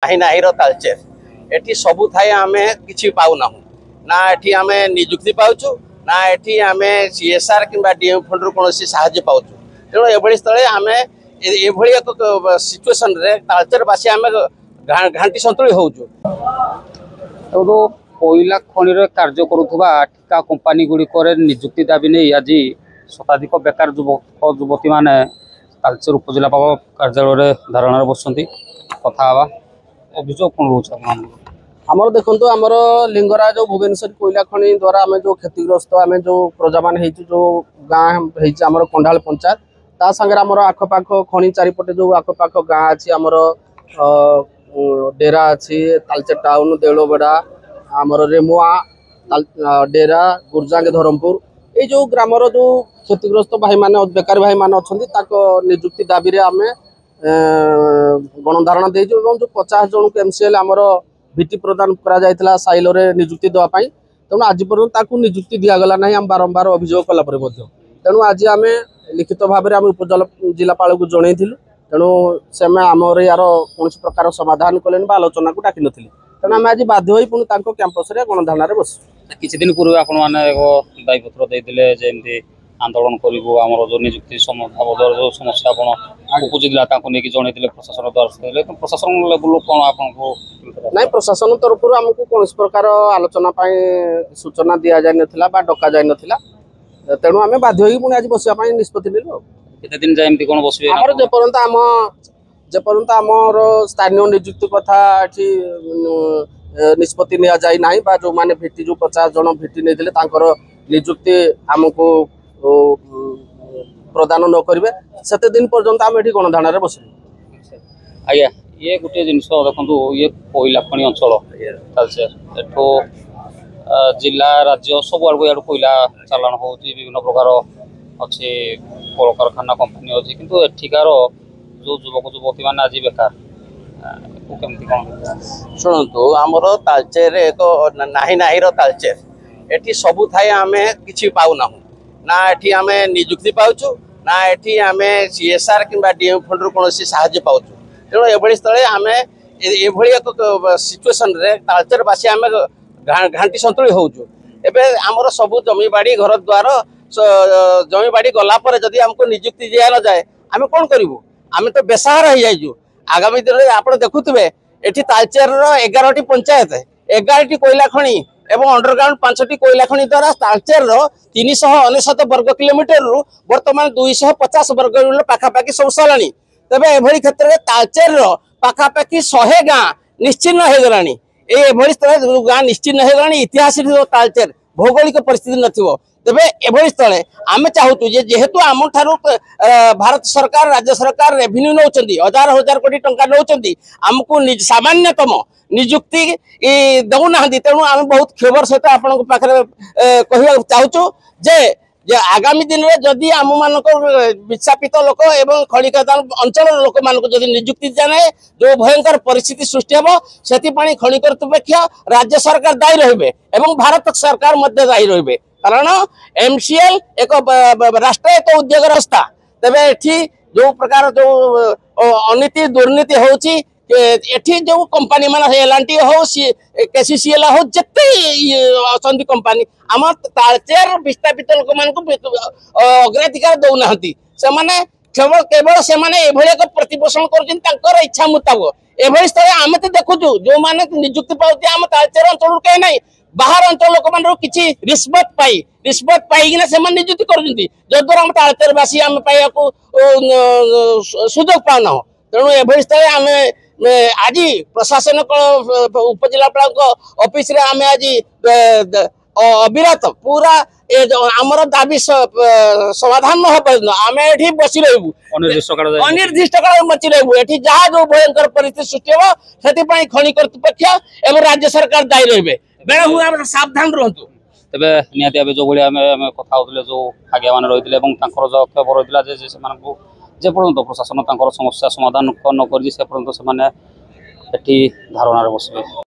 ନାହିଁ ନାହିଁର ତାଳଚେର ଏଠି ସବୁ ଥାଇ ଆମେ କିଛି ପାଉନା ନା ଏଠି ଆମେ ନିଯୁକ୍ତି ପାଉଛୁ ନା ଏଠି ଆମେ CSR କିମ୍ବା DM ଫଣ୍ଡରୁ କୌଣସି ସାହାଯ୍ୟ ପାଉଛୁ। ତେଣୁ ଏଭଳି ସ୍ଥଳେ ଆମେ ଏଭଳି ଏକ ସିଚୁଏସନରେ ତାଳଚେରବାସୀ ଆମେ ଘାଣ୍ଟି ସନ୍ତୁଳି ହଉଛୁ। कोईला खनि कार्य करुवा ठिका कंपानी गुड़िक निजुक्ति दाबी नहीं आज शताधिक बेकार युवक युवती मैंने तालचेर उपजिलापाल कार्यालय धारणा बस कथा अभियोग कौन रोच आमर देखो आमर लिंगराज भुवनेश्वर कोईला खनि द्वारा आम जो क्षतिग्रस्त आम जो प्रजामान जो गाँव होमर कंढाल पंचायत ता सागर आमर आखपाख खनि चारिपटे जो आखपाख गाँ अच्छी आमर डेरा अच्छी तालचेर टाउन देवलबेड़ा आमर रेमुआ डेरा गुरजांग धरमपुर ये जो ग्रामर जो क्षतिग्रस्त भाई माने बेकारी भाई माने अच्छा निजुक्ति दाबी आम गणधारणा देजु जो 50 जन को MCL आमर भिटी प्रदान करा साइल निजुक्ति देवाई तेणु आज पर्यटन निजुक्ति दिगला ना आम बारंबार अभियोग कलापर तेणु आज आम लिखित भाव में आम उपजिलापाल को जनईलु तेणु से आमर यार कौन प्रकार समाधान कले आलोचना को डाक नी तेणु आम आज बाध्य हो पुणी कैंपस गणधारणा बस किसी दिन पूर्व आप दायीपत्र देते जमी आंदोलन करूँ आम जो निजुक्ति बाबद जो समस्या आप उपजिला नहीं जनईले प्रशासन द्वारा प्रशासन लेवल कौन आपको ना प्रशासन तरफ आमको कौन प्रकार आलोचना सूचना दि जाता डका जा तेणु आम बाध्य हो आज बसवाई निष्पत्ति नेलु दिन जाए कौन बस जेपर्यंत आमर स्थानीय निजुक्ति कथा निष्पत्ति नि जाए जो मैंने भिटी जो 50 जन भिटी नहीं निजुक्ति आमको प्रदान न करेंगे से दिन पर्यंत आम ये गणधारणा बस आज्ञा ये गोटे जिन देखो ये कोईला खनि अंचल तालचेर एठो जिला राज्य सब आड़ कोईला चालाण हो विभिन्न प्रकार अच्छे कल कारखाना कंपनी अच्छी किंतु एठिकार जो युवक युवती मैंने आज बेकार शुणु आमर तालचेर एक नाही नाहीर तालचेर एठी सबू थाई आमे किछि पाउना ना एठी आमे निजुक्ति पाउछु ना एठी आमे CSR किंबा DM फंडरू कौनसी साहाय्य पाउछु। तेणु एभली स्थले आमे एभली एक सिचुएसन रे तालचेरबासी आमे घांटी सन्तुली होउछु। एबे आमर सबु जमी बाड़ी घर द्वार जमी बाड़ी गला पर जदि हमको निजुक्ति दिया न जाए आमे कोन करिवु आमे तो बेसहारा हो जाइजु। आगामी दिन में आप देखुवे एठी तालचेर 11टी पंचायत 11टी कोईला खनि एवं अंडरग्राउंड 5टी कोईला खनि द्वारा तालचेर 399 वर्ग किलोमीटर रु वर्तमान 250 वर्ग किलोमीटर पाखापाखि सब साराणी तेरे एभली क्षेत्र में तालचेर पाखापाखि 100 गाँ निश्चिन्न हो गलानी एभली स्थल गाँ निश्चिन्न हो गलानी इतिहास तालचेर भौगोलिक परिस्थिति नथिबो तेबे एभली स्थले आम चाहूँ जेहेतु आम ठारू भारत सरकार राज्य सरकार रेभिन्यू नौचंदी हजार हजार कोटी टंका नौचंदी आमको सामान्यतम निजुक्ति दौना तेणु आम बहुत क्षोभर सहित आपण पाखे कह चाहूँ जे आगामी दिन में जदि आम मान विस्थापित लोक एवं खनि खदान अंचल लोक मान निजुक्ति जाए जो भयंकर परिस्थिति सृष्टि हम से खनि कर्तृपक्ष राज्य सरकार दायी रहे एवं भारत सरकार मध्य दायी रहे कारण MCL एक राष्ट्रायत्त उद्योग संस्था तेरे एठी जो प्रकार जो अनीति दुर्नीति होची एठी जो कंपनी मान L&T हो KCCL हो जिते अच्छा कंपनी आम तालचेर विस्थापित लोक मान अग्राधिकार दौना से केवल से एक प्रतिपोषण कर इच्छा मुताबक एभली स्थल आम तो देखुचु जो मैंने निजुक्ति पाते आम तालचेर अंचल कहीं ना बाहर अंचल लोक मान किसी रिश्वत पाइना से निजुक्ति करद्वारा आम तालचेरवासी आम पाइबा सुजोग पाऊना तेणु एभली स्थल आम आज प्रशासन उपजिलापाल ऑफिस रे आम आज अविरत पूरा आमर दाबी समाधान न हो आम ये बसी रहू अनिर्दिष्ट काल बची रहू ये जहाँ जो भयंकर परिस्थिति सृष्टि हम से खनि कर्तृपक्ष एवं राज्य सरकार दायी रहे बेला हुए सावधान रुहतु तेबे निहाती जो भाई कथा होते जो आज्ञा मान रही जो खबर रही जे पर्यंत प्रशासन समस्या समाधान न कर से पर्यंत से धारणा बसबे।